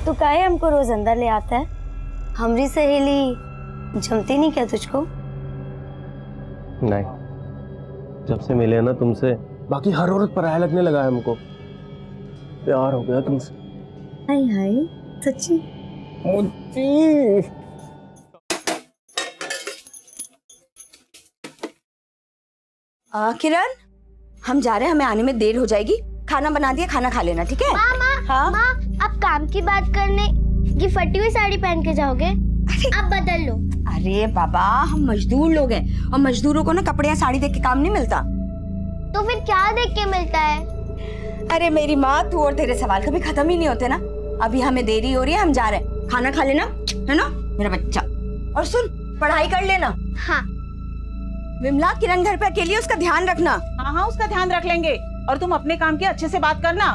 तू काहे हमको रोज अंदर ले आता है? हमारी सहेली जमती नहीं क्या तुझको? नहीं, जब से मिले ना तुमसे बाकी हर औरत पराया लगने लगा है हमको। प्यार हो गया तुमसे। हाय हाय, सच्ची? किरण, हम जा रहे हैं, हमें आने में देर हो जाएगी। खाना बना दिया, खाना खा लेना, ठीक है? माँ, माँ, आप काम की बात करने ये फटी हुई साड़ी पहन के जाओगे? आप बदल लो। अरे बाबा, हम मजदूर लोग हैं और मजदूरों को ना कपड़े या साड़ी देख के काम नहीं मिलता। तो फिर क्या देख के मिलता है? अरे मेरी माँ, तू और तेरे सवाल कभी खत्म ही नहीं होते ना। अभी हमें देरी हो रही है, हम जा रहे हैं। खाना खा लेना, है ना मेरा बच्चा? और सुन, पढ़ाई कर लेना। हाँ। विमला, किरण घर पे अकेली है, उसका ध्यान रखना। हाँ हाँ, उसका ध्यान रख लेंगे। और तुम अपने काम की अच्छे से बात करना,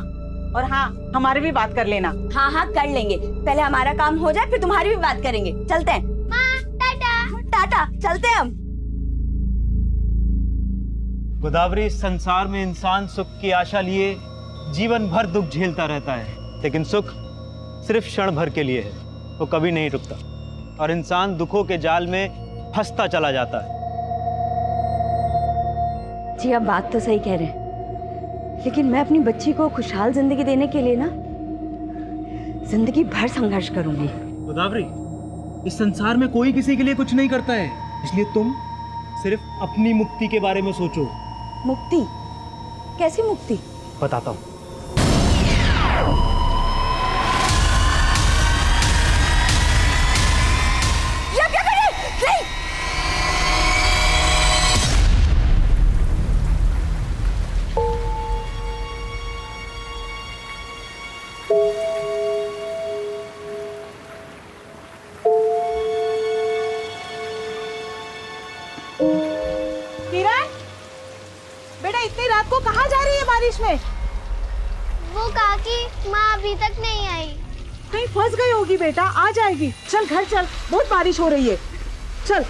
और हाँ, हमारे भी बात कर लेना। हाँ हाँ, कर लेंगे। पहले हमारा काम हो जाए, फिर तुम्हारी भी बात करेंगे। चलते हैं। माँ, टाटा। टाटा, चलते हैं हम। गोदावरी, संसार में इंसान सुख की आशा लिए जीवन भर दुख झेलता रहता है, लेकिन सुख सिर्फ क्षण भर के लिए है, वो कभी नहीं रुकता और इंसान दुखों के जाल में फंसता चला जाता है। जी, आप बात तो सही कह रहे हैं, लेकिन मैं अपनी बच्ची को खुशहाल जिंदगी देने के लिए ना जिंदगी भर संघर्ष करूंगी। गोदावरी, इस संसार में कोई किसी के लिए कुछ नहीं करता है, इसलिए तुम सिर्फ अपनी मुक्ति के बारे में सोचो। मुक्ति? कैसी मुक्ति? बताता हूँ। किरण, बेटा इतनी रात को कहाँ जा रही है बारिश में? वो काकी, माँ अभी तक नहीं आई। कहीं फंस गई होगी बेटा, आ जाएगी। चल घर चल, बहुत बारिश हो रही है। चल।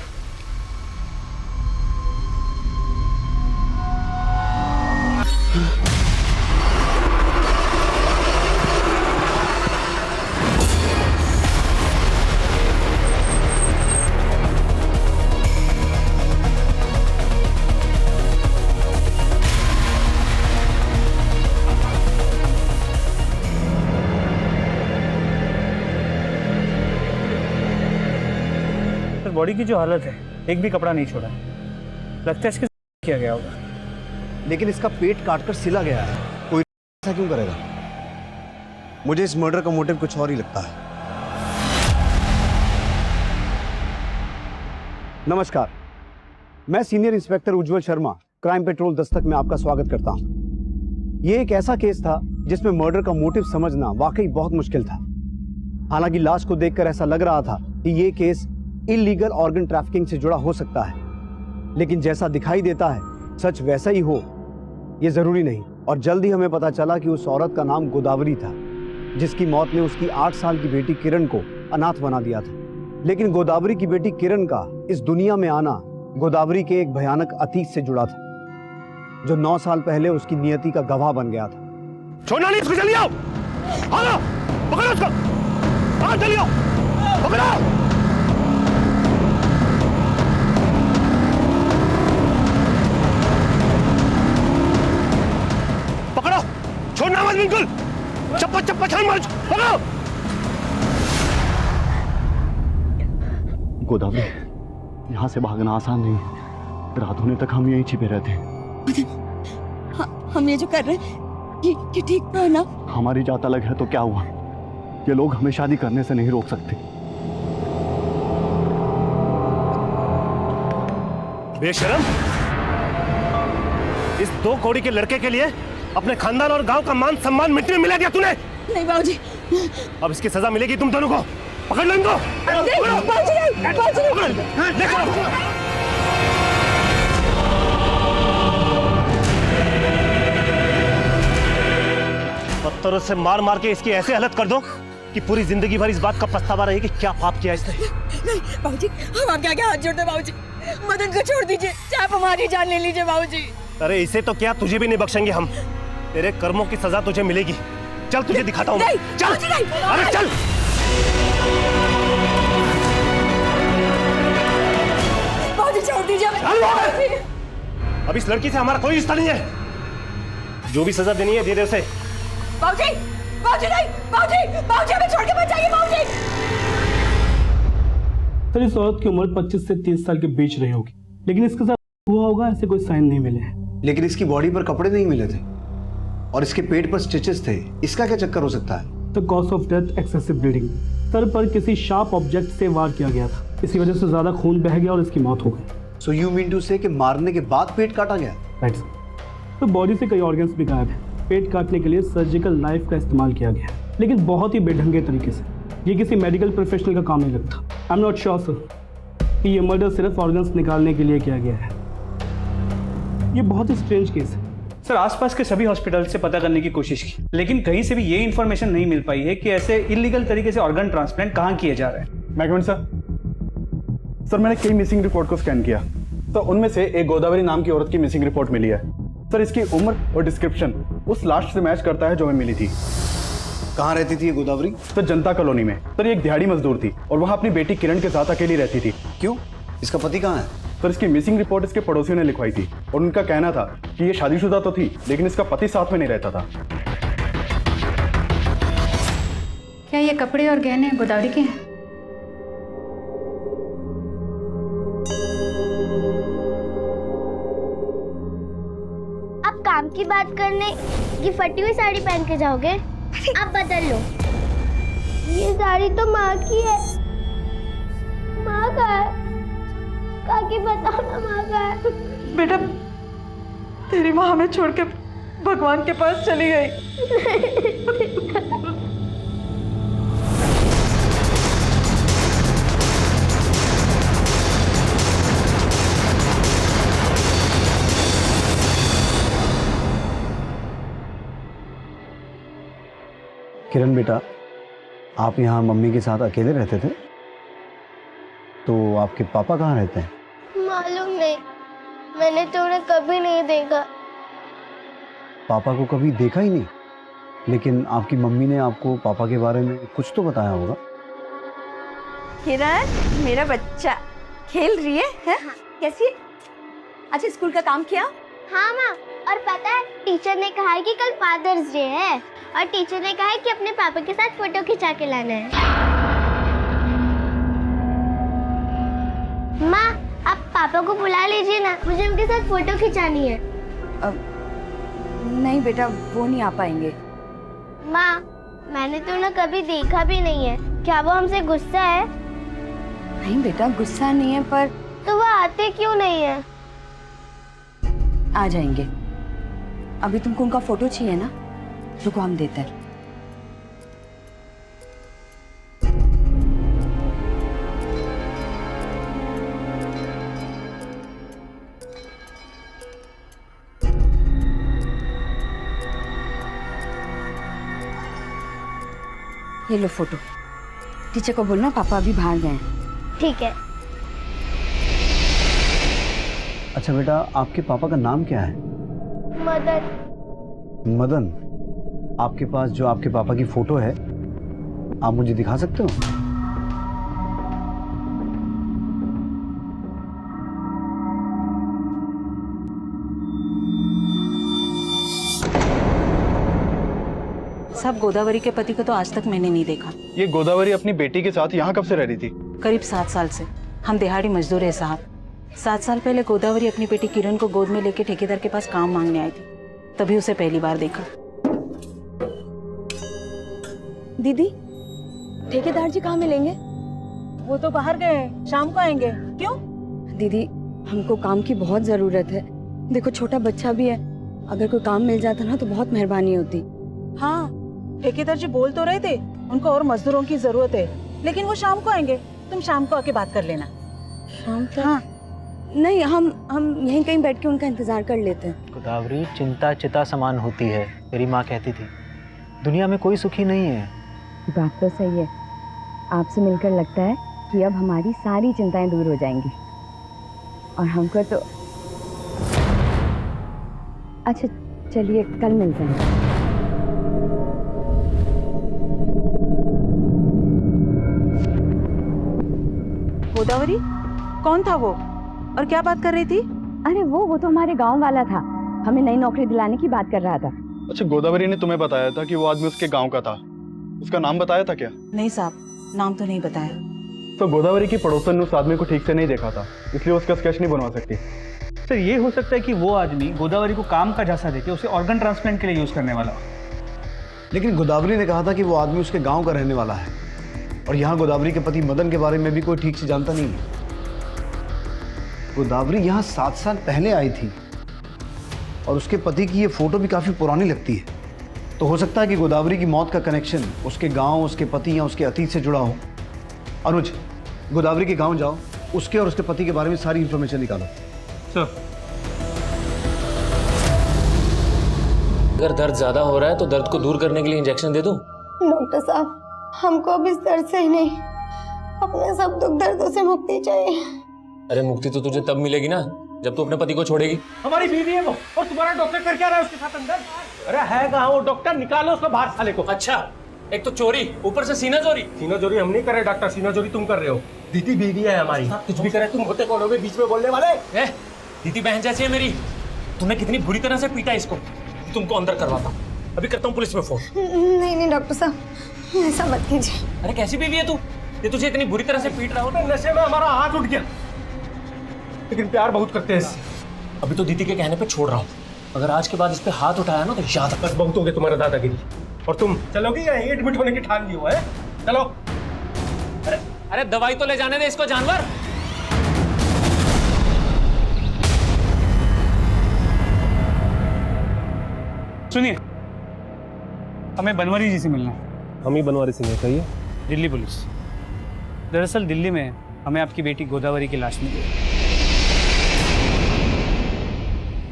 बॉडी की जो हालत है, एक भी कपड़ा नहीं छोड़ा है। लगता है इसके किया गया होगा। लेकिन इसका पेट काटकर सिला गया है, कोई ऐसा क्यों करेगा? मुझे इस मर्डर का मोटिव कुछ और ही लगता है। नमस्कार, मैं सीनियर इंस्पेक्टर उज्जवल शर्मा, क्राइम पेट्रोल दस्तक में आपका स्वागत करता हूं। ये एक ऐसा केस था जिसमें मर्डर का मोटिव समझना वाकई बहुत मुश्किल था। हालांकि लाश को देखकर ऐसा लग रहा था कि ये केस इलीगल ऑर्गन ट्रैफिकिंग से जुड़ा हो सकता है, लेकिन जैसा दिखाई देता है सच वैसा ही हो ये जरूरी नहीं। और जल्द ही हमें पता चला कि उस औरत का नाम गोदावरी था, जिसकी मौत ने उसकी 8 साल की बेटी किरण को अनाथ बना दिया था। लेकिन गोदावरी की बेटी किरण का इस दुनिया में आना गोदावरी के एक भयानक अतीत से जुड़ा था, जो 9 साल पहले उसकी नियति का गवाह बन गया था। छोड़ना नहीं इसको, जल्दी आओ। आओ, पकड़ो उसको। आओ, जल्दी आओ, पकड़ो। पकड़ो, छोड़ना मत बिल्कुल। चप्पा चप्पा छान मारो, पकड़ो। गोदावरी, यहाँ से भागना आसान नहीं है। रात होने तक हम यहीं छिपे रहते हैं। हम ये जो कर रहे हैं ये ठीक तो है ना? हमारी जात अलग है तो क्या हुआ? ये लोग हमें शादी करने से नहीं रोक सकते। बेशरम, इस 2 कौड़ी के लड़के के लिए अपने खानदान और गांव का मान सम्मान मिट्टी में मिला दिया तूने। नहीं बाबूजी, अब इसकी सजा मिलेगी तुम दोनों को। पकड़ लो इनको। पत्थरों से मार मार के इसकी ऐसे हालत कर दो कि पूरी जिंदगी भर इस बात का पछतावा रहे कि क्या पाप किया इसने। नहीं बाबूजी, हम आपके आगे हाथ जोड़ते हैं बाबूजी। मदन को छोड़ दीजिए, चाहे आप हमारी जान ले लीजिए बाबूजी। अरे इसे तो क्या, तुझे भी नहीं बख्शेंगे हम। तेरे कर्मों की सजा तुझे मिलेगी। चल तुझे दिखाता हूँ। नहीं, चल, नहीं, अरे चल। बाबूजी छोड़ दीजिए अब इस लड़की से हमारा कोई रिश्ता नहीं है। जो भी सजा देनी है दे दे उसे। बाबूजी बाबूजी नहीं, बाबूजी बाबूजी हमें छोड़ के मत जाइए बाबूजी। सर इस औरत की उम्र 25 से 30 साल के बीच रही होगी, लेकिन इसके साथ हुआ होगा ऐसे कोई साइन नहीं मिले हैं। लेकिन इसकी बॉडी पर कपड़े नहीं मिले थे और इसके पेट पर स्टिचेस थे। इसका क्या चक्कर हो सकता है? The cause of death excessive bleeding. Sir पर किसी शार्प ऑब्जेक्ट से वार किया गया था, इसी वजह से ज्यादा खून बह गया और इसकी मौत हो गई। सो यू मीन टू से कि मारने के बाद पेट काटा गया? Right sir. तो बॉडी से कई ऑर्गन्स भी गायब हैं। पेट काटने के लिए सर्जिकल नाइफ का इस्तेमाल किया गया, लेकिन बहुत ही बेढंगे तरीके से। ये किसी मेडिकल प्रोफेशनल का काम नहीं लगता। I am not sure sir कि ये मर्डर सिर्फ ऑर्गन्स निकालने के लिए किया गया है। ये बहुत ही स्ट्रेंज केस है। सर आसपास के सभी हॉस्पिटल से पता करने की कोशिश की, लेकिन कहीं से भी ये इन्फॉर्मेशन नहीं मिल पाई है कि ऐसे इलीगल तरीके से ऑर्गन ट्रांसप्लांट कहाँ किए जा रहे हैं। मैं कमेंट सर मैंने कई मिसिंग रिपोर्ट को स्कैन किया, तो उनमें से एक गोदावरी नाम की औरत की मिसिंग रिपोर्ट मिली है। सर इसकी उम्र और डिस्क्रिप्शन उस लास्ट से मैच करता है जो हमें मिली थी। कहाँ रहती थी ये गोदावरी? सर जनता कॉलोनी में। सर ये एक दिहाड़ी मजदूर थी और वहाँ अपनी बेटी किरण के साथ अकेली रहती थी। क्यों? इसका पति कहाँ है? सर इसकी मिसिंग रिपोर्ट इसके पड़ोसियों ने लिखवाई थी और उनका कहना था कि ये शादीशुदा तो थी, लेकिन इसका पति साथ में नहीं रहता था। क्या ये कपड़े और गहने गोदावरी के हैं? आप काम की बात करने ये फटी हुई साड़ी पहन के जाओगे? आप बदल लो। ये साड़ी तो माँ की है। माँ का है। काकी बताओ ना माँ का है। बेटा तेरी माँ हमें छोड़ के भगवान के पास चली गई। किरण बेटा, आप यहाँ मम्मी के साथ अकेले रहते थे, तो आपके पापा कहाँ रहते हैं? मालूम नहीं, मैंने तो उन्हें कभी नहीं देखा। पापा को कभी देखा ही नहीं? लेकिन आपकी मम्मी ने आपको पापा के बारे में कुछ तो बताया होगा। किरण मेरा बच्चा खेल रही है? कैसी? अच्छा स्कूल का काम किया? हाँ माँ, और पता है टीचर ने कहा है कि कल फादर्स डे है और टीचर ने कहा है कि अपने पापा के साथ फोटो खिंचा के लाना है। माँ आप पापा को बुला लीजिए ना, मुझे उनके साथ फोटो खिंचानी है। नहीं बेटा वो नहीं आ पाएंगे। माँ मैंने तो उन्हें कभी देखा भी नहीं है, क्या वो हमसे गुस्सा है? नहीं बेटा गुस्सा नहीं है, पर तो वो आते क्यों नहीं है? आ जाएंगे। अभी तुमको उनका फोटो चाहिए ना, रुको हम देते हैं। ये लो फोटो। टीचर को बोलना पापा अभी बाहर गए हैं। ठीक है। अच्छा बेटा, आपके पापा का नाम क्या है? मदन। मदन। आपके पास जो आपके पापा की फोटो है, आप मुझे दिखा सकते हो? सब गोदावरी के पति को तो आज तक मैंने नहीं देखा। ये गोदावरी अपनी बेटी के साथ यहाँ कब से रह रही थी? करीब 7 साल से। हम दिहाड़ी मजदूर है साहब। 7 साल पहले गोदावरी अपनी बेटी किरण को गोद में लेके ठेकेदार के पास काम मांगने आई थी, तभी उसे पहली बार देखा। दीदी ठेकेदार जी कहाँ मिलेंगे? वो तो बाहर गए हैं, शाम को आएंगे। क्यों? दीदी हमको काम की बहुत जरूरत है। देखो छोटा बच्चा भी है, अगर कोई काम मिल जाता ना तो बहुत मेहरबानी होती। हाँ ठेकेदार जी बोल तो रहे थे उनको और मजदूरों की जरूरत है, लेकिन वो शाम को आएंगे। तुम शाम को आके बात कर लेना। शाम तक? हाँ नहीं, हम यहीं कहीं बैठ के उनका इंतजार कर लेते हैं। गोदावरी चिंता चिता समान होती है, मेरी माँ कहती थी। दुनिया में कोई सुखी नहीं है। बात तो सही है। आपसे मिलकर लगता है कि अब हमारी सारी चिंताएं दूर हो जाएंगी और हमको तो अच्छा चलिए कल मिलते हैं। गोदावरी? कौन था वो और क्या बात कर रही थी? अरे वो तो हमारे गांव वाला था, हमें नई नौकरी दिलाने की बात कर रहा था। अच्छा, गोदावरी ने तुम्हें बताया था कि वो आदमी उसके गांव का था, उसका नाम बताया था क्या? नहीं साहब, नाम तो नहीं बताया। तो गोदावरी की पड़ोसन ने उस आदमी को ठीक से नहीं देखा था, इसलिए उसका स्केच नहीं बनवा सकती। सर ये हो सकता है कि वो आदमी गोदावरी को काम का झांसा देके उसे ऑर्गन ट्रांसप्लांट के लिए यूज करने वाला हो। लेकिन गोदावरी ने कहा था कि वो आदमी उसके गांव का रहने वाला है, और यहाँ गोदावरी के पति मदन के बारे में भी कोई ठीक से जानता नहीं है। गोदावरी यहाँ 7 साल पहले आई थी और उसके पति की ये फोटो भी काफी पुरानी लगती है, तो हो सकता है कि गोदावरी की मौत का कनेक्शन उसके गांव, उसके पति या उसके अतीत से जुड़ा हो। अनुज, गोदावरी के गांव जाओ, उसके और उसके पति के बारे में सारी इंफॉर्मेशन निकालो। सर अगर दर्द ज्यादा हो रहा है तो दर्द को दूर करने के लिए इंजेक्शन दे दूं? डॉक्टर साहब, हमको अब इस दर्द से ही नहीं, अपने सब दुख दर्दों से मुक्ति चाहिए। अरे मुक्ति तो तुझे तब मिलेगी ना जब तू अपने पति को छोड़ेगी। हमारी बीवी है वो, और तुम्हारा डॉक्टर कर क्या रहा है उसके साथ अंदर? अरे है कहाँ वो डॉक्टर? निकालो उसको बाहर साले को। अच्छा, एक तो चोरी, ऊपर से सीना चोरी। सीना चोरी हम नहीं कर रहे डॉक्टर, सीना चोरी तुम कर रहे हो। दीदी बीवी है हमारी, कुछ भी करे तुम होते कौन हो बीच में बोलने वाले? दीदी बहन जैसी है मेरी। तूने कितनी बुरी तरह से पीटा इसको, तुमको अंदर करवाता। अभी करता हूँ पुलिस में फोन। नहीं डॉक्टर साहब, ऐसा मत कीजिए। अरे कैसी बीवी है तू, ये तुझे इतनी बुरी तरह से पीट रहा हो? नशे में हमारा हाथ उठ गया, लेकिन प्यार बहुत करते हैं इससे। अभी तो दीदी के कहने पे छोड़ रहा हूँ, अगर आज के बाद इस पे हाथ उठाया ना तो याद रख। बस बहुत हो गया तुम्हारा दादागिरी। और तुम चलोगे या एडमिट होने की ठान ली हुआ है? चलो। अरे दवाई तो ले जाने दे इसको जानवर। सुनिए, हमें बनवारी जी से मिलना है। हम ही बनवारी सिंह है, कहिए। दिल्ली पुलिस। दरअसल दिल्ली में हमें आपकी बेटी गोदावरी की लाश मिली।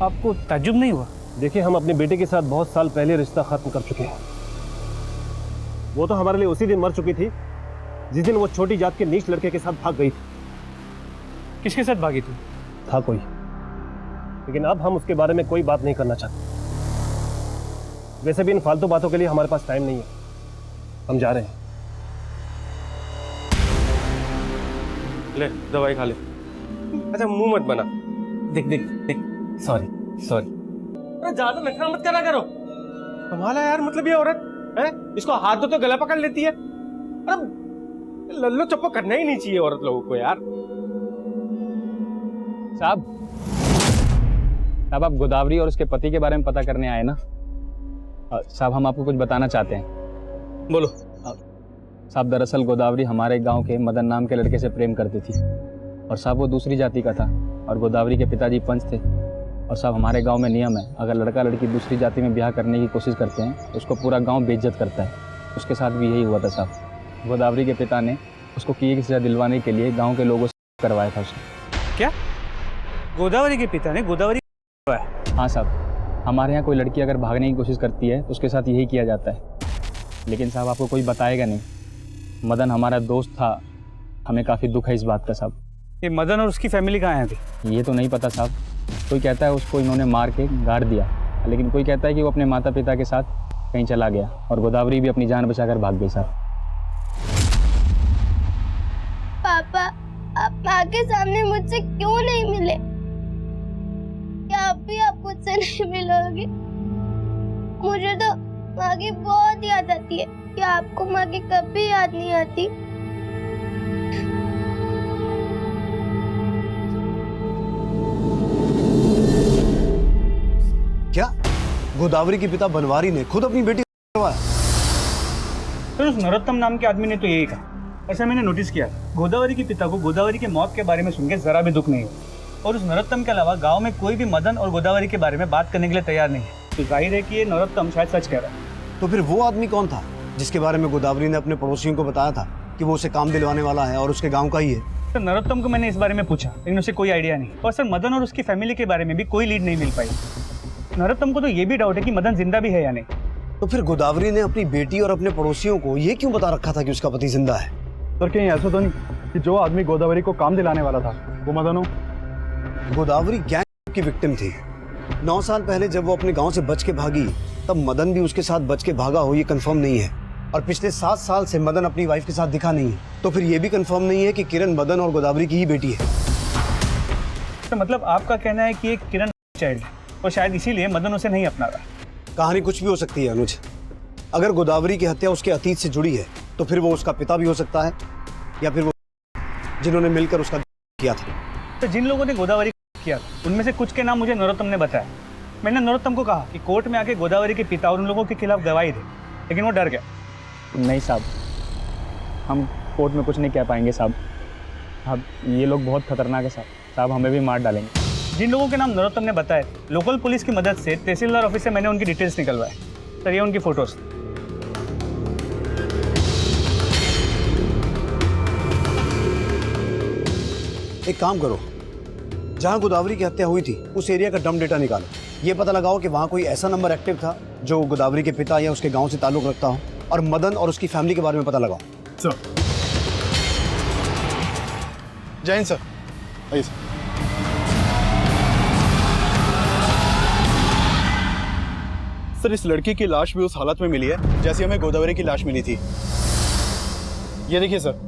आपको ताज्जुब नहीं हुआ? देखिए, हम अपने बेटे के साथ बहुत साल पहले रिश्ता खत्म कर चुके हैं। वो तो हमारे लिए उसी दिन मर चुकी थी जिस दिन वो छोटी जात के नीच लड़के के साथ भाग गई थी। किसके साथ भागी थी? था कोई, लेकिन अब हम उसके बारे में कोई बात नहीं करना चाहते। वैसे भी इन फालतू बातों के लिए हमारे पास टाइम नहीं है, हम जा रहे हैं। ले दवाई खा ले। अच्छा मुंह मत बना। देख देख देख, सॉरी सॉरी। अरे ज्यादा नखरा मत करा करो। कमाल है यार, मतलब ये औरत है, इसको हाथ दो तो गला पकड़ लेती है। अरे लल्लो चप्पो करना ही नहीं चाहिए औरत लोगों को यार। साहब आप गोदावरी और उसके पति के बारे में पता करने आए ना? साहब हम आपको कुछ बताना चाहते हैं। बोलो। साहब दरअसल गोदावरी हमारे गांव के मदन नाम के लड़के से प्रेम करती थी, और साहब वो दूसरी जाति का था, और गोदावरी के पिताजी पंच थे। और साहब हमारे गांव में नियम है, अगर लड़का लड़की दूसरी जाति में ब्याह करने की कोशिश करते हैं तो उसको पूरा गांव बेइज्जत करता है। उसके साथ भी यही हुआ था साहब। गोदावरी के पिता ने उसको किए की सजा दिलवाने के लिए गाँव के लोगों से करवाया था उसने। क्या? गोदावरी के पिता ने गोदावरी? हाँ साहब, हमारे यहाँ कोई लड़की अगर भागने की कोशिश करती है तो उसके साथ यही किया जाता है। लेकिन साहब आपको कोई बताएगा नहीं, मदन हमारा दोस्त था, हमें काफ़ी दुख है इस बात का साहब। ये मदन और उसकी फैमिली कहाँ है अभी? ये तो नहीं पता साहब। कोई कहता है उसको इन्होंने मार के गाड़ दिया, लेकिन कोई कहता है कि वो अपने माता पिता के साथ कहीं चला गया, और गोदावरी भी अपनी जान बचाकर भाग गई साहब। पापा, आप माँ के सामने मुझसे क्यों नहीं मिले? क्या आप भी आप मुझसे नहीं मिलोगे? मुझे तो माँ की बहुत याद आती है। क्या आपको माँ की कभी याद नहीं आती? क्या गोदावरी के पिता बनवारी ने खुद अपनी बेटी करवाया? सर उस नरोत्तम नाम के आदमी ने तो यही कहा। ऐसा मैंने नोटिस किया, गोदावरी के पिता को गोदावरी के मौत के बारे में सुनकर जरा भी दुख नहीं हुआ, और उस नरोत्तम के अलावा गांव में कोई भी मदन और गोदावरी के बारे में बात करने के लिए तैयार नहीं है। तो जाहिर है कि ये नरोत्तम शायद सच कह रहा है। तो फिर वो आदमी कौन था जिसके बारे में गोदावरी ने अपने पड़ोसियों को बताया था कि वो उसे काम दिलवाने वाला है और उसके गांव का ही है? सर नरोत्तम को मैंने इस बारे में पूछा, लेकिन उसे कोई आइडिया नहीं। और सर मदन और उसकी फैमिली के बारे में भी कोई लीड नहीं मिल पाई। नरोत्तम को तो ये भी डाउट है कि मदन जिंदा भी है या नहीं। तो फिर गोदावरी ने अपनी बेटी और अपने पड़ोसियों को ये क्यों बता रखा था कि उसका पति जिंदा है? सर कहीं ऐसा तो नहीं कि जो आदमी गोदावरी को काम दिलाने वाला था वो मदन हो? गोदावरी गैंग की विक्टिम थी। 9 साल पहले जब वो अपने गांव से बच के भागी, तब मदन भी उसके साथ बच के भागा हो, ये कंफर्म नहीं है। और पिछले 7 साल से मदन अपनी वाइफ के साथ दिखा नहीं है, तो फिर ये भी कंफर्म नहीं है कि किरण मदन और गोदावरी की ही बेटी है। तो मतलब आपका कहना है कि एक किरण चाइल्ड है और शायद इसीलिए मदन उसे नहीं अपना रहा। कहानी कुछ भी हो सकती है अनुज। अगर गोदावरी की हत्या उसके अतीत से जुड़ी है तो फिर वो उसका पिता भी हो सकता है, या फिर वो जिन्होंने मिलकर उसका किया था। तो जिन लोगों ने गोदावरी किया उनमें से कुछ के नाम मुझे नरोत्तम ने बताया। मैंने नरोत्तम को कहा कि कोर्ट में आके गोदावरी के पिता और उन लोगों के खिलाफ गवाही दे, लेकिन वो डर गया। नहीं साहब, हम कोर्ट में कुछ नहीं कह पाएंगे साहब। अब ये लोग बहुत खतरनाक है साहब, हमें भी मार डालेंगे। जिन लोगों के नाम नरोत्तम ने बताए, लोकल पुलिस की मदद से तहसीलदार ऑफिस से मैंने उनकी डिटेल्स निकलवाए। सर ये उनकी फोटोज। एक काम करो, जहां गोदावरी की हत्या हुई थी उस एरिया का डम डेटा निकालो। ये पता लगाओ कि वहां कोई ऐसा नंबर एक्टिव था जो गोदावरी के पिता या उसके गांव से ताल्लुक रखता हो, और मदन और उसकी फैमिली के बारे में पता लगाओ। सर जय हिंद सर। आइए सर। सर इस लड़की की लाश भी उस हालत में मिली है जैसे हमें गोदावरी की लाश मिली थी। ये देखिए सर,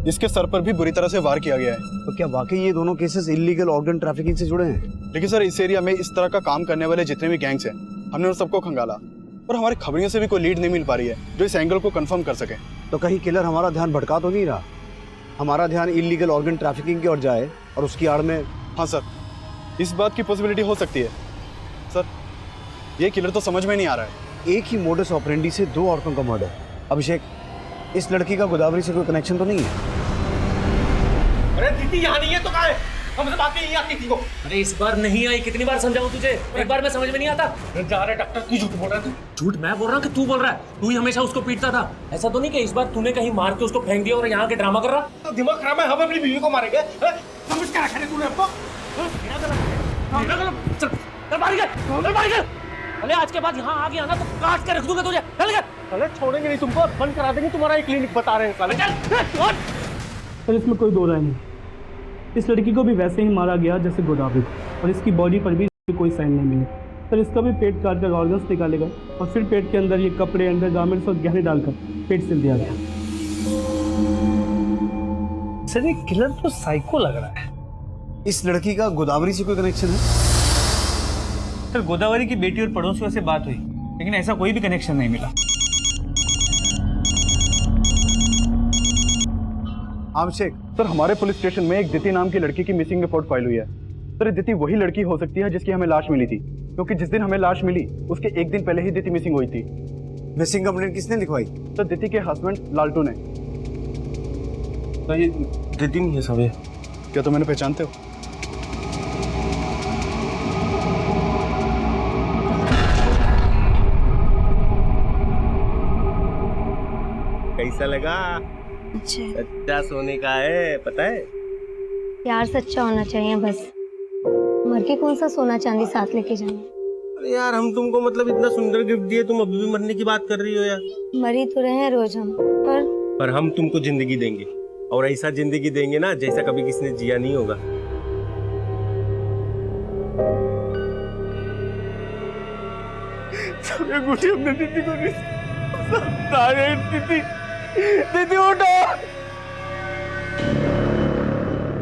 इसके सर पर भी बुरी तरह से वार किया गया है। तो क्या वाकई ये दोनों केसेस इलीगल ऑर्गन ट्रैफिकिंग से जुड़े हैं? लेकिन सर इस एरिया में इस तरह का काम करने वाले जितने भी गैंग्स हैं, हमने उन सबको खंगाला, और हमारी खबरियों से भी कोई लीड नहीं मिल पा रही है जो इस एंगल को कंफर्म कर सके। तो कहीं किलर हमारा ध्यान भटका तो नहीं रहा? हमारा ध्यान इलीगल ऑर्गन ट्रैफिकिंग की ओर जाए और उसकी आड़ में। हाँ सर, इस बात की पॉसिबिलिटी हो सकती है। सर ये किलर तो समझ में नहीं आ रहा है। एक ही मोडस ऑपरेंडी से 2 औरतों का मर्डर। अभिषेक, इस लड़की का गोदावरी से कोई कनेक्शन तो नहीं है? अरे दीदी यहाँ नहीं है तो कहाँ है? हमसे बात नहीं आती थी को। अरे इस बार नहीं आई, कितनी बार समझाऊं तुझे, एक बार में समझ में नहीं आता। जा रहे डॉक्टर, तू झूठ बोल रहा है। झूठ मैं बोल रहा हूँ कि तू बोल रहा है? तू ही हमेशा उसको पीटता था। ऐसा तो नहीं कि इस बार तूने कहीं मार के उसको फेंक दिया और यहाँ के ड्रामा कर रहा? तो दिमाग खराब है, हम अपनी बीवी को मारेंगे? समझ क्या रखा है तूने हमको? चल चल बाहर गए, चल बाहर गए। अरे आज के बाद यहाँ आ गया ना तो काट के रख दूंगा तुझे। चल गए। अरे छोड़ेंगे नहीं तुमको, बंद करा देंगे तुम्हारा एक क्लिनिक, बता रहे हैं साले। सर इसमें कोई दो राय नहीं। इस लड़की को भी वैसे ही मारा गया जैसे गोदावरी को, और इसकी बॉडी पर भी कोई साइन नहीं मिले। सर इसका भी पेट काट कर ऑर्गन्स निकाले गए और फिर पेट के अंदर ये कपड़े, अंडरगारमेंट्स और गहने डालकर पेट सिल दिया गया। सर ये किलर तो साइको लग रहा है। इस लड़की का गोदावरी से कोई कनेक्शन है? सर गोदावरी की बेटी और पड़ोसियों से बात हुई, लेकिन ऐसा कोई भी कनेक्शन नहीं मिला। अभिषेक, सर हमारे पुलिस स्टेशन में एक दिति नाम की लड़की की मिसिंग रिपोर्ट फाइल हुई है। सर दिति वही लड़की हो सकती है जिसकी हमें लाश मिली थी, क्योंकि जिस दिन हमें लाश मिली उसके एक दिन पहले ही दिति मिसिंग हुई थी। मिसिंग कंप्लेंट किसने लिखवाई? सर दिति के हस्बैंड लालटू ने। तो ये दीदी नहीं है सब ये। क्या तुम मैंने पहचानते हो? कैसा लगा? सच्चा सोने का है, पता है? प्यार सच्चा होना चाहिए बस, मर के कौन सा सोना चांदी साथ लेके जाएंगे। अरे यार हम तुमको मतलब इतना सुंदर गिफ्ट दिए, तुम अभी भी मरने की बात कर रही हो यार। मरी तो रहे हैं रोज हम, पर हम तुमको जिंदगी देंगे, और ऐसा जिंदगी देंगे ना जैसा कभी किसी ने जिया नहीं होगा। हमने दीदी को दीदी उठो।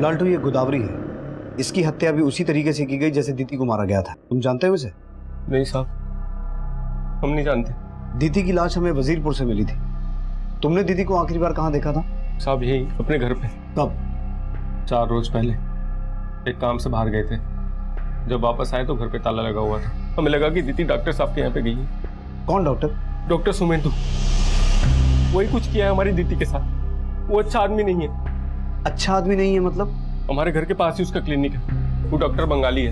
लालटू, ये गोदावरी है। इसकी हत्या भी उसी तरीके से की गई जैसे दीदी को मारा गया था। तुम जानते हो इसे? नहीं साहब, हम नहीं जानते। दीदी की लाश हमें वजीरपुर से मिली थी। तुमने दीदी को आखिरी बार कहाँ देखा था? साहब यही अपने घर पे। कब? 4 रोज पहले। एक काम से बाहर गए थे, जब वापस आए तो घर पे ताला लगा हुआ था। हमें लगा कि दीदी डॉक्टर साहब के यहाँ पे गई है। कौन डॉक्टर? डॉक्टर सुमेंदु। वही कुछ किया है हमारी दीदी के साथ। वो अच्छा आदमी नहीं है। अच्छा आदमी नहीं है मतलब? हमारे घर के पास ही उसका क्लिनिक है। वो डॉक्टर बंगाली है,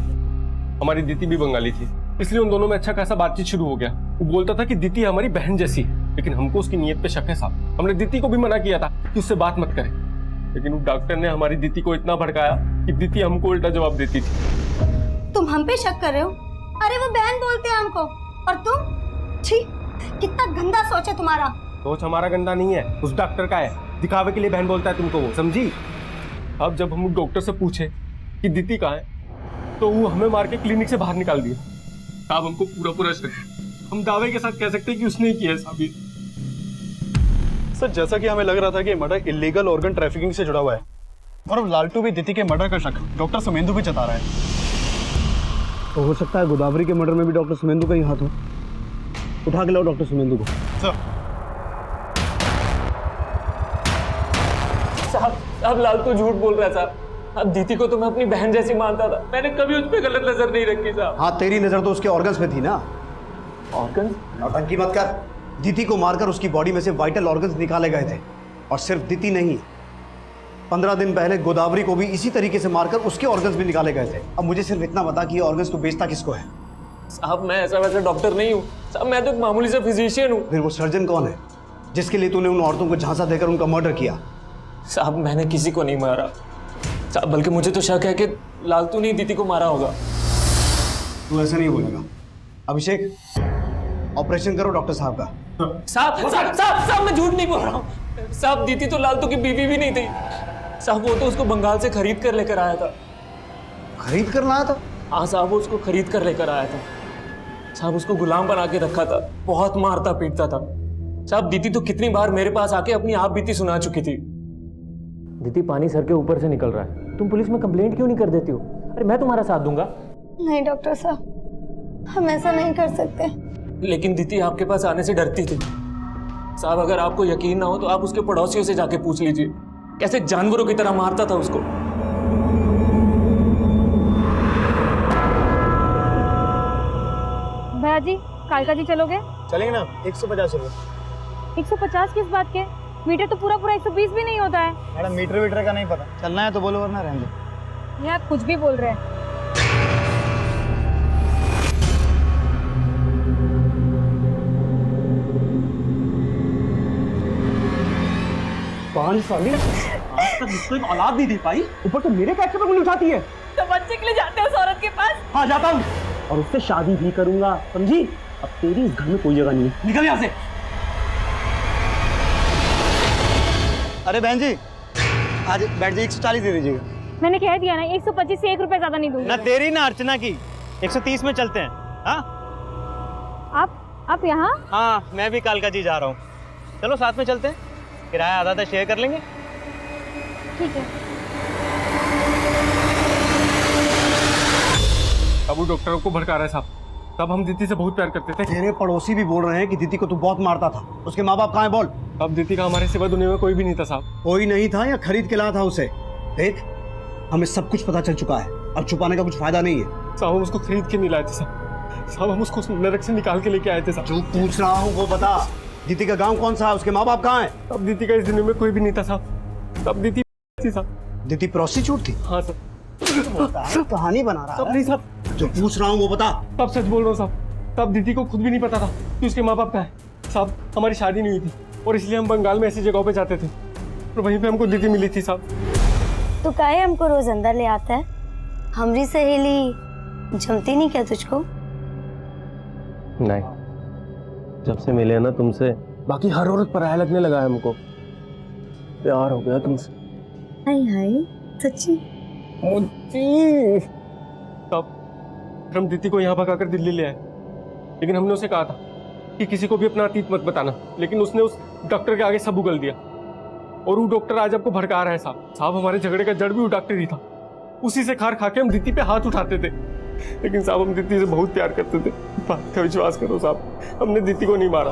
हमारी दीदी भी बंगाली थी, इसलिए उन दोनों में अच्छा खासा बातचीत शुरू हो गया। वो बोलता था कि दीदी हमारी बहन जैसी है, लेकिन हमको उसकी नीयत पे शक है साहब। हमने दीदी को भी मना किया था कि उससे बात मत करें, लेकिन वो डॉक्टर ने हमारी दीदी को इतना भड़काया कि दीदी हमको उल्टा जवाब देती थी। तुम हम पे शक कर रहे हो? अरे वो बहन बोलते हैं हमको, और तुम? छी, कितना गंदा सोच है तुम्हारा। सोच हमारा गंदा नहीं है, उस डॉक्टर का है। दिखावे के लिए बहन बोलता है तुमको वो, समझी? अब जब हम डॉक्टर से पूछे कि दीदी कहाँ है, तो वो हमें मार के क्लिनिक से बाहर निकाल दिया। साहब हमको पूरा शक है। हम दावे के साथ कह सकते हैं कि उसने ही किया है साहब ये। सर जैसा कि हमें लग रहा था कि मर्डर इलीगल ऑर्गन ट्रैफिकिंग से जुड़ा हुआ है और अब लालटू भी दीदी के मर्डर का शक डॉक्टर सुमेंदु भी जता रहा है। तो हो सकता है गोदावरी के मर्डर में भी डॉक्टर सुमेंदु का ही हाथ हो। उठा के लाओ डॉक्टर सुमेंदु को। सर साहब अब लालटू झूठ बोल रहा है साहब। अब दीदी को तो मैं अपनी बहन जैसी मानता था, मैंने कभी उस पर गलत नजर नहीं रखी साहब। हाँ तेरी नजर तो उसके ऑर्गन्स में थी ना। ऑर्गन? नौटंकी मत कर। दीदी को मारकर उसकी बॉडी में से वाइटल ऑर्गन्स निकाले गए थे। और सिर्फ दीदी नहीं, 15 दिन पहले गोदावरी को भी इसी तरीके से मारकर उसके ऑर्गन्स भी निकाले गए थे। अब मुझे सिर्फ इतना बता कि ये ऑर्गन्स तो बेचता किसको है? साहब मैं ऐसा वैसा डॉक्टर नहीं हूँ साहब, मैं तो एक मामूली सा फिजिशियन हूँ। फिर वो सर्जन कौन है जिसके लिए तूने उन औरतों को झांसा देकर उनका मर्डर किया? साहब मैंने किसी को नहीं मारा साहब, बल्कि मुझे तो शक है कि लालटू ने दीदी को मारा होगा। तू ऐसा नहीं बोलेगा। अभिषेक, ऑपरेशन करो डॉक्टर साहब का। साहब साहब साहब साहब मैं झूठ नहीं बोल रहा हूँ साहब, दीदी तो लालटू की बीवी भी नहीं थी साहब, वो तो उसको बंगाल से खरीद कर लेकर आया था। खरीद कर लाया था? हाँ साहब, वो उसको खरीद कर लेकर आया था साहब, उसको गुलाम बना के रखा था, बहुत मारता पीटता था साहब। दीदी तो कितनी बार मेरे पास आके अपनी आप बीती सुना चुकी थी। दीदी पानी सर के ऊपर से निकल रहा है, तुम पुलिस में कंप्लेंट क्यों नहीं कर देती हो? अरे मैं तुम्हारा साथ दूंगा। नहीं डॉक्टर साहब, हम ऐसा नहीं कर सकते। लेकिन दीदी आपके पास आने से डरती थी साहब। अगर आपको यकीन ना हो तो आप उसके पड़ोसियों से जाके पूछ लीजिए, कैसे जानवरों की तरह मारता था उसको। भैया जी, कालका जी चलोगे? चलेंगे ना। 150 रुपये। 150 किस बात के? मीटर तो पूरा 120 भी नहीं होता है। मैडम मीटर का नहीं पता, चलना है तो बोलो वरना रहने दो। यार कुछ भी बोल रहे हैं। पांच साली आज तक मुझको एक औलाद नहीं दे पाई, ऊपर तो मेरे कैसे पे उंगली उठाती है। तो बच्चे के लिए जाते हो उस औरत के पास? हाँ जाता हूँ, और उससे शादी भी करूंगा, समझी? अब तेरी इस घर में कोई जगह नहीं है, निकल यहाँ से। अरे बहन जी, आज बैठ जाइए, 140 दे दीजिएगा। मैंने कह दिया ना, 125 से 1 रुपए ज्यादा नहीं दूंगी। ना तेरी ना अर्चना की, 130 में चलते हैं। हाँ आप यहाँ? हाँ मैं भी कालका जी जा रहा हूँ, चलो साथ में चलते हैं, किराया आधा आधा शेयर कर लेंगे। ठीक है। अब वो डॉक्टरों को भड़का रहा है साहब। तब हम दीदी से बहुत प्यार करते थे। तेरे पड़ोसी भी बोल रहे हैं कि दीदी को तू बहुत मारता था। उसके माँ बाप कहाँ हैं बोल? अब दीदी का हमारे सिवा दुनिया में कोई भी नहीं था साहब। कोई नहीं था या खरीद के लाया था उसे? देख, हमें सब कुछ पता चल चुका है, अब छुपाने का कुछ फायदा नहीं है। साहब हम उसको खरीद के नहीं लाए थे साहब, हम उसको नरक से निकाल के लेके आए थे साहब। जो पूछ रहा हूँ वो बता, दीदी का गांव कौन सा है? उसके माँ बाप कहाँ हैं? अब दीदी का इस दुनिया में कोई भी नहीं था साहब। तब दीदी थी साहब। दीदी प्रोस्टिट्यूट थी? हाँ सर। कहानी बना रहा है। नहीं साहब, जो पूछ रहा हूँ वो बता। तब सच बोल रहा हूँ साहब, तब दीदी को खुद भी नहीं पता था कि उसके माँ बाप कहाँ है साहब। हमारी शादी नहीं हुई थी और इसलिए हम बंगाल में ऐसी जगहों पे जाते थे और वहीं पे हमको दीदी मिली थी साहब। तो काहे हमको रोज अंदर ले आता है? हमारी सहेली जमती नहीं क्या तुझको? नहीं, जब से मिले ना तुमसे बाकी हर औरत पराया लगने लगा है हमको। प्यार हो गया तुमसे। हाय हाय, सच्ची? तब हम दीदी को यहाँ भगाकर दिल्ली ले आए, लेकिन हमने उसे कहा था कि किसी को भी अपना अतीत मत बताना, लेकिन उसने उस डॉक्टर के आगे सब उगल दिया। और वो डॉक्टर आज आपको भड़का रहा है साहब। हमारे झगड़े का जड़ भी वो डॉक्टर ही था, उसी से खार खा के हम दीदी पे हाथ उठाते थे। लेकिन साहब हम दीदी से बहुत प्यार करते थे, बात का विश्वास करो साहब, हमने दीदी को नहीं मारा।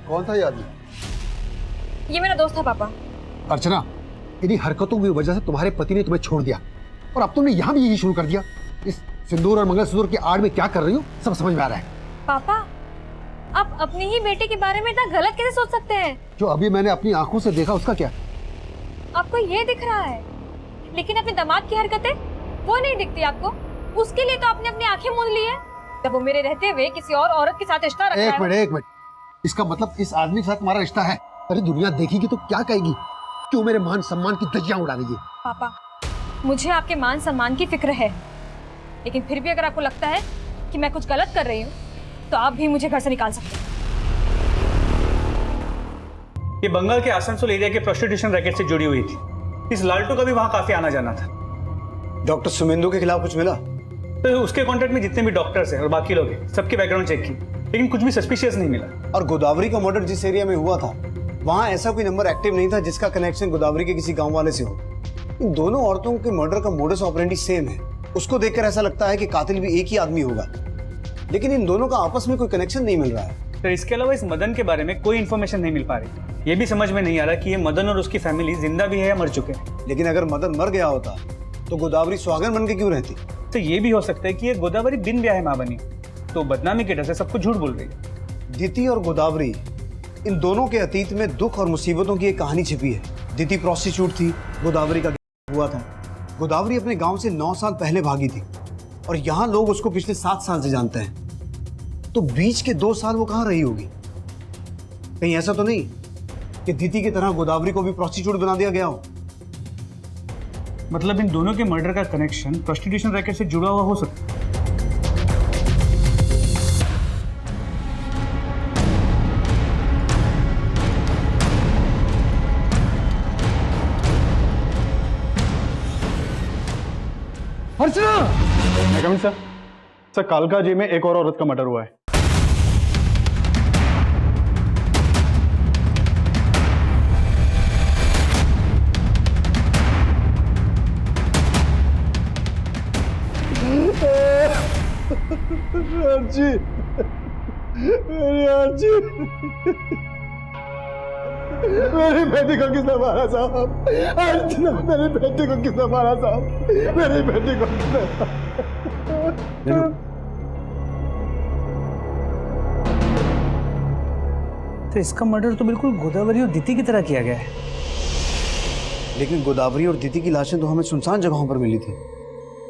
कौन था ये आदमी? ये मेरा दोस्त था पापा। अर्चना, इन्हीं हरकतों की वजह से तुम्हारे पति ने तुम्हें छोड़ दिया और अब तुमने यहाँ भी यही शुरू कर दिया। इस सिंदूर और मंगलसूत्र की आड़ में क्या कर रही हो सब समझ में आ रहा है। पापा, आप अपनी ही बेटे के बारे में इतना गलत कैसे सोच सकते हैं? जो अभी मैंने अपनी आंखों से देखा उसका क्या? आपको ये दिख रहा है, लेकिन अपने दामाद की हरकतें वो नहीं दिखती आपको। उसके लिए तो आपने अपनी आंखें मूंद ली है जब वो मेरे रहते हुए किसी और औरत के साथ रिश्ता रखा है। एक मिनट, इसका मतलब इस आदमी के साथ तुम्हारा रिश्ता है? अरे दुनिया देखेगी तो क्या कहेगी? क्यों मेरे मान सम्मान की धज्जियां उड़ा रही है? पापा, मुझे आपके मान सम्मान की फिक्र है, लेकिन फिर भी अगर आपको लगता है कि मैं कुछ गलत कर रही हूँ तो आप भी मुझे घर से निकाल सकते हैं। ये बंगाल के आसनसोल एरिया के प्रोस्टिट्यूशन रैकेट से जुड़ी हुई थी। इस लालटू का भी वहां काफी आना जाना था। डॉक्टर सुमेंदु के खिलाफ कुछ मिला? तो उसके कांटेक्ट में जितने भी डॉक्टर्स हैं और बाकी लोग हैं, सबके बैकग्राउंड चेक की, लेकिन कुछ भी सस्पिशियस नहीं मिला। और गोदावरी का मर्डर जिस एरिया में हुआ था वहां ऐसा कोई नंबर एक्टिव नहीं था जिसका कनेक्शन गोदावरी के किसी गांव वाले से हो। इन दोनों औरतों के मर्डर का मोडस ऑपरेंडी सेम है। उसको देखकर ऐसा लगता है कि कातिल भी एक ही आदमी होगा, लेकिन इन दोनों का आपस में कोई कनेक्शन नहीं मिल रहा है। तो इसके अलावा इस मदन के बारे में कोई इन्फॉर्मेशन नहीं मिल पा रही। ये भी समझ में नहीं आ रहा कि ये मदन और उसकी फैमिली जिंदा भी है या मर चुके हैं। लेकिन अगर मदन मर गया होता तो गोदावरी सुहागन बन के क्यों रहती? तो ये भी हो सकता है कि ये गोदावरी बिन ब्याह मां बनी, तो बदनामी के डर से सब कुछ झूठ बोल रही है। दिति और गोदावरी, इन दोनों के अतीत में दुख और मुसीबतों की एक कहानी छिपी है। दिति प्रोस्टिट्यूट थी, गोदावरी का हुआ था। गोदावरी अपने गांव से 9 साल पहले भागी थी और यहाँ लोग उसको पिछले 7 साल से जानते हैं। तो बीच के 2 साल वो कहाँ रही होगी? कहीं ऐसा तो नहीं कि दिति की तरह गोदावरी को भी प्रोस्टिट्यूट बना दिया गया हो? मतलब इन दोनों के मर्डर का कनेक्शन प्रोस्टिट्यूशन रैकेट से जुड़ा हुआ हो सकता है। अर्चना! सर, सर कालका जी में एक और औरत का मर्डर हुआ है। अर्जी, मेरी अर्जी, मेरी बेटी को किसने मारा साहब? अर्चना, मेरी बेटी को किसने मारा साहब? मेरी बेटी को तो इसका मर्डर तो बिल्कुल गोदावरी और दिति की तरह किया गया है। लेकिन गोदावरी और दिति की लाशें तो हमें सुनसान जगहों पर मिली थी,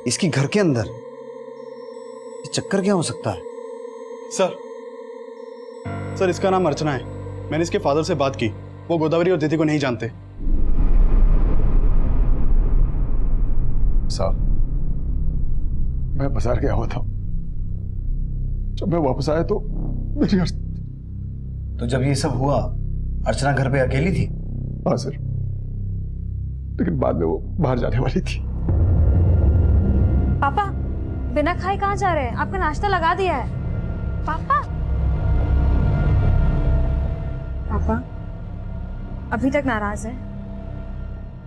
इसकी घर के अंदर। ये चक्कर क्या हो सकता है? सर इसका नाम अर्चना है। मैंने इसके फादर से बात की, वो गोदावरी और दिति को नहीं जानते। साहब, मैं बाजार गया हुआ था। जब मैं वापस आया तो मेरी तो जब ये सब हुआ अर्चना घर पे अकेली थी? हाँ सर, लेकिन बाद में वो बाहर जाने वाली थी। पापा बिना खाए कहाँ जा रहे हैं? आपका नाश्ता लगा दिया है। पापा पापा अभी तक नाराज है?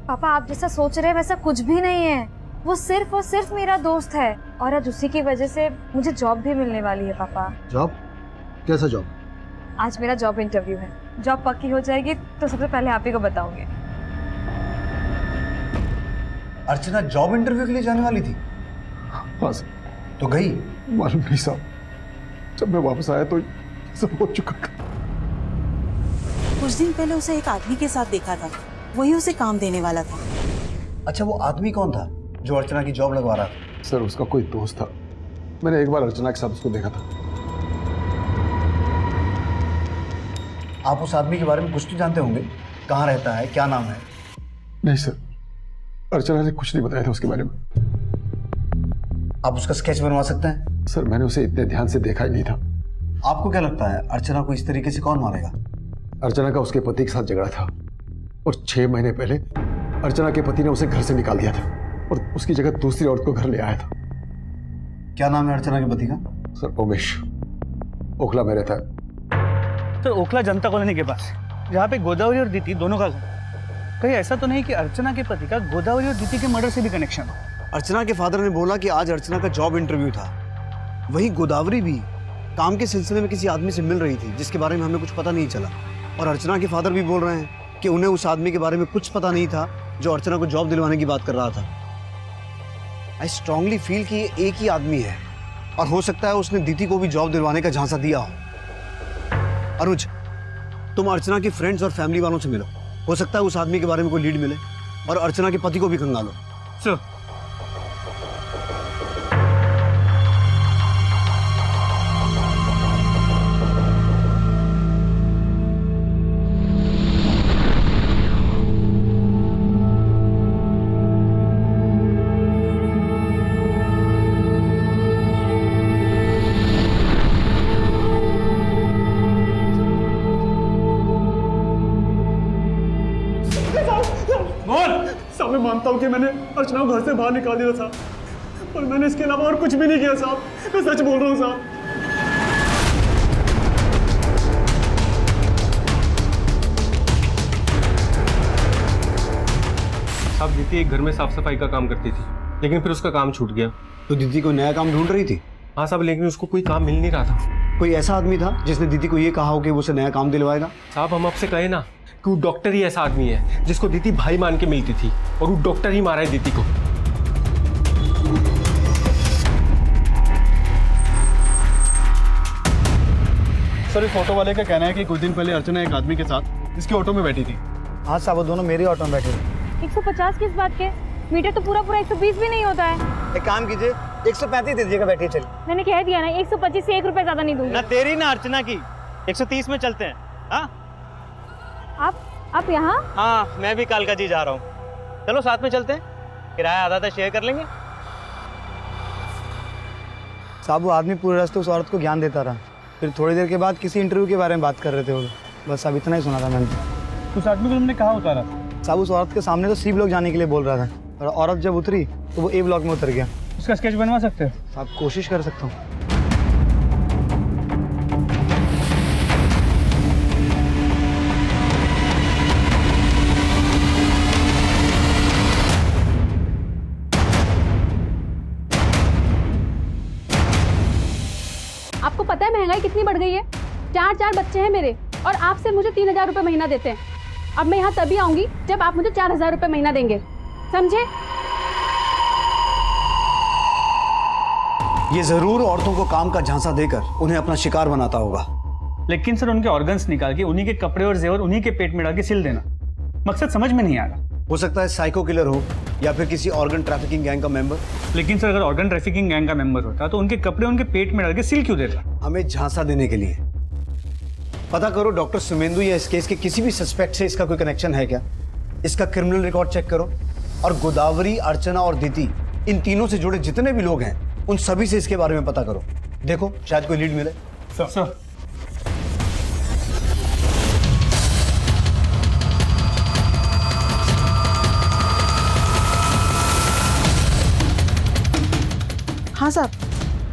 पापा आप जैसा सोच रहे हैं वैसा कुछ भी नहीं है। वो सिर्फ और सिर्फ मेरा दोस्त है और आज उसी की वजह से मुझे जॉब भी मिलने वाली है। पापा जॉब? कैसा जॉब? आज मेरा जॉब इंटरव्यू है। जॉब पक्की हो जाएगी तो सबसे पहले आप ही को बताऊंगी। अर्चना जॉब इंटरव्यू के लिए जाने वाली थी? हाँ सर। तो गई? मालूम नहीं साहब, जब मैं वापस आया तो सब हो चुका था। कुछ दिन पहले उसे एक आदमी के साथ देखा था, वही उसे काम देने वाला था। अच्छा, वो आदमी कौन था जो अर्चना की जॉब लगवा रहा था? सर उसका कोई दोस्त था, मैंने एक बार अर्चना के साथ उसको देखा था। आप उस आदमी के बारे में कुछ तो जानते होंगे? कहाँ रहता है, क्या नाम है? नहीं सर, अर्चना ने कुछ नहीं बताया था उसके बारे में। आप उसका स्केच बनवा सकते हैं? सर मैंने उसे इतने ध्यान से देखा ही नहीं था। आपको क्या लगता है अर्चना को इस तरीके से कौन मारेगा? अर्चना का उसके पति के साथ झगड़ा था और 6 महीने पहले अर्चना के पति ने उसे घर से निकाल दिया था और उसकी जगह दूसरी औरत को घर ले आया था। क्या नाम है अर्चना के पति का? सर उमेश, ओखला में रहता है। तो ओखला जनता कॉलोनी के पास, जहाँ पे गोदावरी और दिति दोनों का घर। कहीं ऐसा तो नहीं कि अर्चना के पति का गोदावरी और दिति के मर्डर से भी कनेक्शन हो? अर्चना के फादर ने बोला कि आज अर्चना का जॉब इंटरव्यू था। वहीं गोदावरी भी काम के सिलसिले में किसी आदमी से मिल रही थी जिसके बारे में हमें कुछ पता नहीं चला। और अर्चना के फादर भी बोल रहे हैं कि उन्हें उस आदमी के बारे में कुछ पता नहीं था जो अर्चना को जॉब दिलवाने की बात कर रहा था। आई स्ट्रांगली फील कि ये एक ही आदमी है और हो सकता है उसने दिति को भी जॉब दिलवाने का झांसा दिया हो। अनुज, तुम अर्चना के फ्रेंड्स और फैमिली वालों से मिलो, हो सकता है उस आदमी के बारे में कोई लीड मिले और अर्चना के पति को भी खंगालो। सर के मैंने अर्चना को घर से बाहर निकाल दिया साहब, और मैंने इसके अलावा और कुछ भी नहीं किया साहब, मैं सच बोल रहा हूँ साहब। साहब दीदी एक घर में साफ सफाई का काम करती थी, लेकिन फिर उसका काम छूट गया। तो दीदी कोई नया काम ढूंढ रही थी? हाँ साहब, लेकिन उसको कोई काम मिल नहीं रहा था। कोई ऐसा आदमी था जिसने दीदी को ये कहा हो कि वो उसे नया काम दिलवाएगा? साहब हम आपसे कहे ना कि वो डॉक्टर ही ऐसा आदमी है जिसको दीदी भाई मान के मिलती थी, और वो डॉक्टर ही मारा है दीदी को। सर, इस फोटो वाले का कहना है कि कुछ दिन पहले अर्चना एक आदमी के साथ इसकी ऑटो में बैठी थी। हाँ साहब, वो दोनों मेरी ऑटो में बैठे थे। 150 किस बात के? मीटर तो पूरा 120 भी नहीं होता है। एक काम कीजिए, 135 दे दीजिएगा, बैठिए चलिए। मैंने कह दिया ना, 125 से 1 रुपए ज्यादा नहीं दूंगी। ना तेरी ना अर्चना की, 130 में चलते हैं। हाँ आप यहाँ? हाँ, मैं भी कालका जी जा रहा हूँ। चलो साथ में चलते हैं, किराया आधा शेयर कर लेंगे। साहब वो आदमी पूरे रास्ते उस औरत को ज्ञान देता रहा, फिर थोड़ी देर के बाद किसी इंटरव्यू के बारे में बात कर रहे थे वो। बस अब इतना ही सुना था मैंने। उस आदमी को तुमने कहाँ उतारा? साहब उस औरत के सामने तो सी ब्लॉक जाने के लिए बोल रहा था, और औरत जब उतरी तो वो ए ब्लॉक में उतर गया। उसका स्केच बनवा सकते हो? साहब कोशिश कर सकता हूँ। आपको पता है महंगाई कितनी बढ़ गई है? 4 बच्चे हैं मेरे, और आपसे मुझे 3000 रुपये महीना देते हैं। अब मैं यहाँ तभी आऊंगी जब आप मुझे 4000 रुपये महीना देंगे, समझे? ये जरूर औरतों को काम का झांसा देकर उन्हें अपना शिकार बनाता होगा। लेकिन सर उनके ऑर्गन्स निकाल के उन्हीं के कपड़े और जेवर उन्हीं के पेट में डाल के सिल देना, मकसद समझ में नहीं आ रहा। हो सकता है साइको किलर हो या फिर किसी ऑर्गन ट्रैफिकिंग गैंग का मेंबर। लेकिन सर अगर ऑर्गन ट्रैफिकिंग गैंग का मेंबर होता तो उनके कपड़े उनके पेट में डाल के सिल क्यों देता? हमें झांसा देने के लिए। पता करो डॉक्टर सुमेंदु या इस केस के किसी भी सस्पेक्ट से इसका कोई कनेक्शन है क्या? इसका क्रिमिनल रिकॉर्ड चेक करो, और गोदावरी, अर्चना और दीदी, इन तीनों से जुड़े जितने भी लोग हैं उन सभी से इसके बारे में पता करो। देखो शायद कोई लीड मिले। सर हाँ साहब,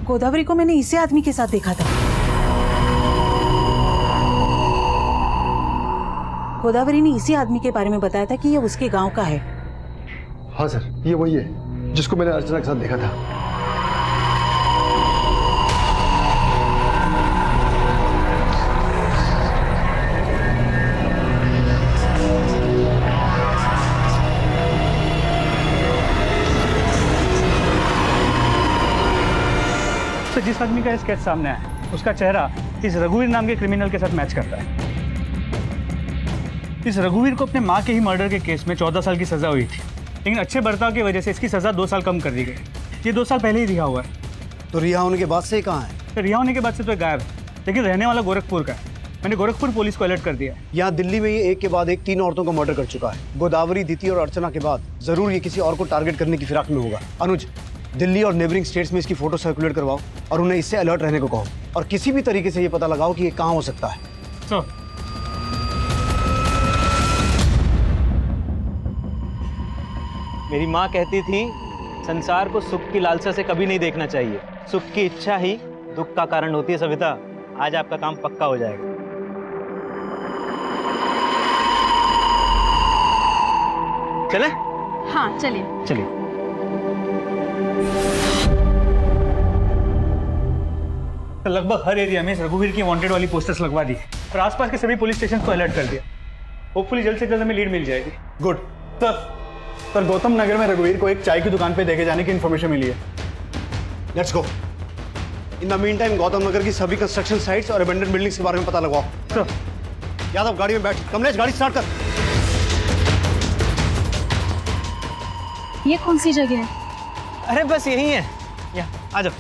गोदावरी को मैंने इसी आदमी के साथ देखा था। गोदावरी ने इसी आदमी के बारे में बताया था कि ये उसके गांव का है। हाँ सर, ये वही है जिसको मैंने अर्चना के साथ देखा था। तो जिस आदमी का स्केच सामने आया उसका चेहरा इस रघुवीर नाम के क्रिमिनल के साथ मैच करता है। इस रघुवीर को अपने माँ के ही मर्डर के केस में 14 साल की सजा हुई थी, लेकिन अच्छे बर्ताव की वजह से इसकी सजा 2 साल कम कर दी गई। ये 2 साल पहले ही रिहा हुआ है। तो रिहा होने के बाद से कहाँ है? तो रिहा होने के बाद से तो गायब है, लेकिन रहने वाला गोरखपुर का है। मैंने गोरखपुर पुलिस को अलर्ट कर दिया है। यहाँ दिल्ली में ये एक के बाद एक 3 औरतों को मर्डर कर चुका है। गोदावरी, दीदी और अर्चना के बाद जरूर ये किसी और को टारगेट करने की फिराक में होगा। अनुज, दिल्ली और नेबरिंग स्टेट्स में इसकी फोटो सर्कुलेट करवाओ और उन्हें इससे अलर्ट रहने को कहो, और किसी भी तरीके से ये पता लगाओ कि ये कहाँ हो सकता है। मेरी माँ कहती थी संसार को सुख की लालसा से कभी नहीं देखना चाहिए, सुख की इच्छा ही दुख का कारण होती है। सविता, आज आपका काम पक्का हो जाएगा। चले? हाँ चलिए। चलिए। तो लगभग हर एरिया में इस रघुवीर की वांटेड वाली पोस्टर्स लगवा दी और आसपास के सभी पुलिस स्टेशन को अलर्ट कर दिया। होपफुली जल्द से जल्द हमें लीड मिल जाएगी। गुड सर, गौतम नगर में रघुवीर को एक चाय की दुकान पे देखे जाने की इन्फॉर्मेशन मिली है। Let's go. In the meantime Gautam Nagar की सभी कंस्ट्रक्शन साइट्स और अबेंडन बिल्डिंग्स के बारे में पता लगाओ। सर। यादव गाड़ी में बैठ। कमलेश गाड़ी स्टार्ट कर। ये कौन सी जगह है? अरे बस यही है, यहाँ आ जाओ।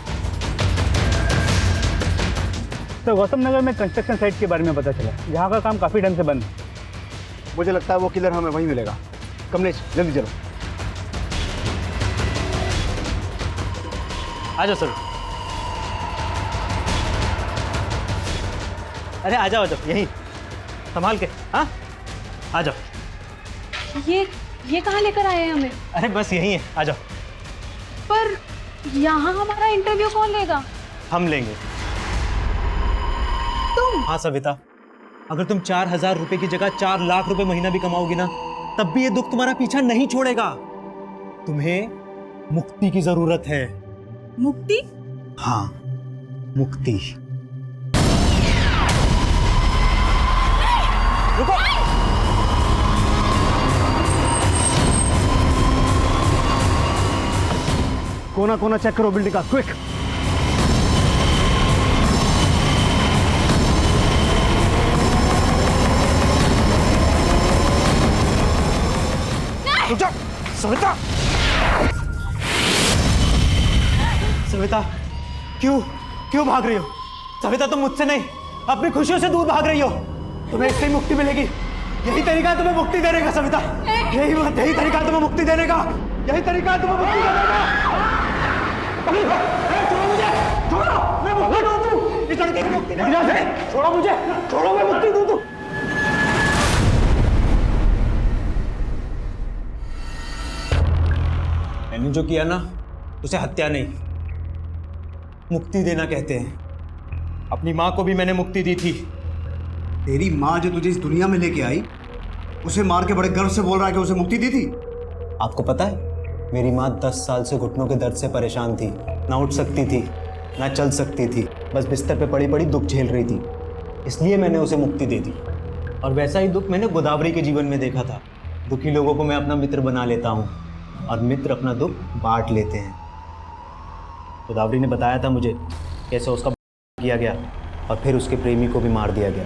तो गौतम नगर में कंस्ट्रक्शन साइट के बारे में पता चला, जहाँ का काम काफी टाइम से बंद है। मुझे लगता है वो किलर हमें वहीं मिलेगा। कमलेश जल्दी चलो। आ जाओ सर। अरे आ जाओ, यहीं संभाल के। हाँ आ जाओ। ये ये कहाँ लेकर आए हैं हमें? अरे बस यही है, आ जाओ। पर यहाँ हमारा इंटरव्यू कौन लेगा? हम लेंगे। तुम? हाँ सविता, अगर तुम 4,000 रुपए की जगह 4 लाख रुपए महीना भी कमाओगी ना, तब भी ये दुख तुम्हारा पीछा नहीं छोड़ेगा। तुम्हें मुक्ति की जरूरत है। मुक्ति? हाँ, मुक्ति। रुको। कोना कोना चेक करो बिल्डिंग का, क्विक। सविता! सविता, क्यों भाग रही हो? सविता, तुम मुझसे नहीं, अपनी खुशियों से दूर भाग रही हो। तुम्हें इससे ही मुक्ति मिलेगी। यही तरीका है तुम्हें मुक्ति देने का सविता। यही तरीका है तुम्हें मुक्ति देने का। यही तरीका है तुम्हें मुक्ति देने का। छोड़ो मुझे, छोड़ो, मैं मुक्ति दूं। इस लड़के की मुक्ति नहीं। छोड़ो मुझे, छोड़ो, मैं मुक्ति दूं। मैंने जो किया ना, उसे हत्या नहीं, मुक्ति देना कहते हैं। अपनी माँ को भी मैंने मुक्ति दी थी। तेरी माँ जो तुझे इस दुनिया में लेके आई, उसे मार के बड़े गर्व से बोल रहा है कि उसे मुक्ति दी थी। आपको पता है, मेरी माँ 10 साल से घुटनों के दर्द से परेशान थी। ना उठ सकती थी, ना चल सकती थी, बस बिस्तर पे पड़ी पड़ी दुख झेल रही थी। इसलिए मैंने उसे मुक्ति दे दी। और वैसा ही दुख मैंने गोदावरी के जीवन में देखा था। दुखी लोगों को मैं अपना मित्र बना लेता हूँ और मित्र अपना दुख बांट लेते हैं। गोदावरी ने बताया था मुझे कैसे उसका किया गया और फिर उसके प्रेमी को भी मार दिया गया।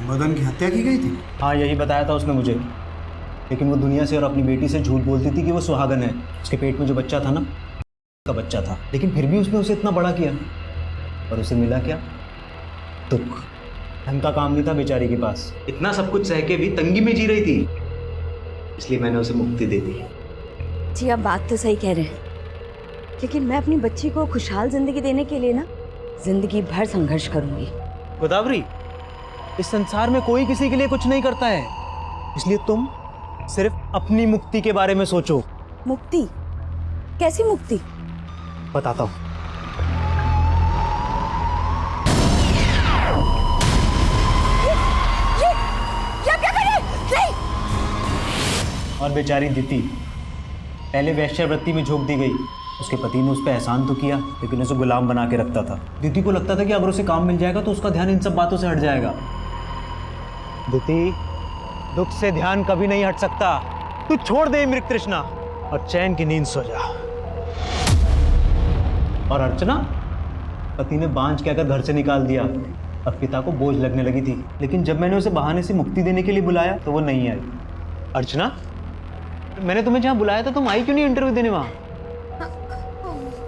मदन की हत्या की गई थी? हाँ, यही बताया था उसने मुझे। लेकिन वो दुनिया से और अपनी बेटी से झूठ बोलती थी कि वो सुहागन है। उसके पेट में जो बच्चा था ना, का बच्चा था। लेकिन फिर भी उसने उसे इतना बड़ा किया और उसे मिला क्या? दुख। ढंग का काम नहीं था बेचारी के पास। इतना सब कुछ सह के भी तंगी में जी रही थी, इसलिए मैंने उसे मुक्ति दे दी। जी आप बात तो सही कह रहे हैं, लेकिन मैं अपनी बच्ची को खुशहाल जिंदगी देने के लिए ना जिंदगी भर संघर्ष करूंगी। गोदावरी, इस संसार में कोई किसी के लिए कुछ नहीं करता है, इसलिए तुम सिर्फ अपनी मुक्ति के बारे में सोचो। मुक्ति? कैसी मुक्ति? बताता हूं। ये क्या कर रहे हैं? नहीं! और बेचारी दीति पहले वेश्यावृत्ति में झोंक दी गई। उसके पति ने उस पर एहसान तो किया, लेकिन उसे गुलाम बना के रखता था। दीति को लगता था कि अगर उसे काम मिल जाएगा तो उसका ध्यान इन सब बातों से हट जाएगा। दीति, दुख से ध्यान कभी नहीं हट सकता। तू छोड़ दे मृग तृष्णा और चैन की नींद सो जा। और अर्चना, पति ने बांझ कहकर घर से निकाल दिया। अब पिता को बोझ लगने लगी थी, लेकिन जब मैंने उसे बहाने से मुक्ति देने के लिए बुलाया तो वो नहीं आई। अर्चना, मैंने तुम्हें जहाँ बुलाया था, तुम आई क्यों नहीं इंटरव्यू देने वहाँ?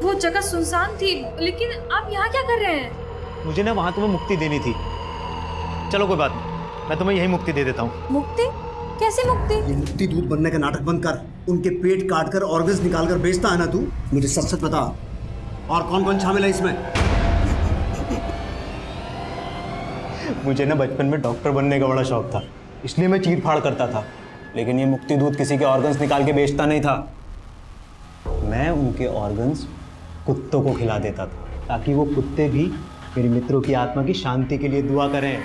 वो जगह सुनसान थी, लेकिन आप यहाँ क्या कर रहे हैं? मुझे ना वहाँ तुम्हें मुक्ति देनी थी। चलो कोई बात नहीं, मैं तुम्हें यही मुक्ति दे देता हूँ। मुक्ति? कैसी मुक्ति? ये मुक्ति दूत बनने का नाटक बंद कर। उनके पेट काट कर ऑर्गन्स निकाल कर बेचता है ना तू? मुझे सच सच बता, और कौन कौन शामिल है इसमें? मुझे ना बचपन में डॉक्टर बनने का बड़ा शौक था, इसलिए मैं चीर फाड़ करता था। लेकिन ये मुक्ति दूत किसी के ऑर्गन्स निकाल के बेचता नहीं था। मैं उनके ऑर्गन्स कुत्तों को खिला देता था, ताकि वो कुत्ते भी मेरे मित्रों की आत्मा की शांति के लिए दुआ करें।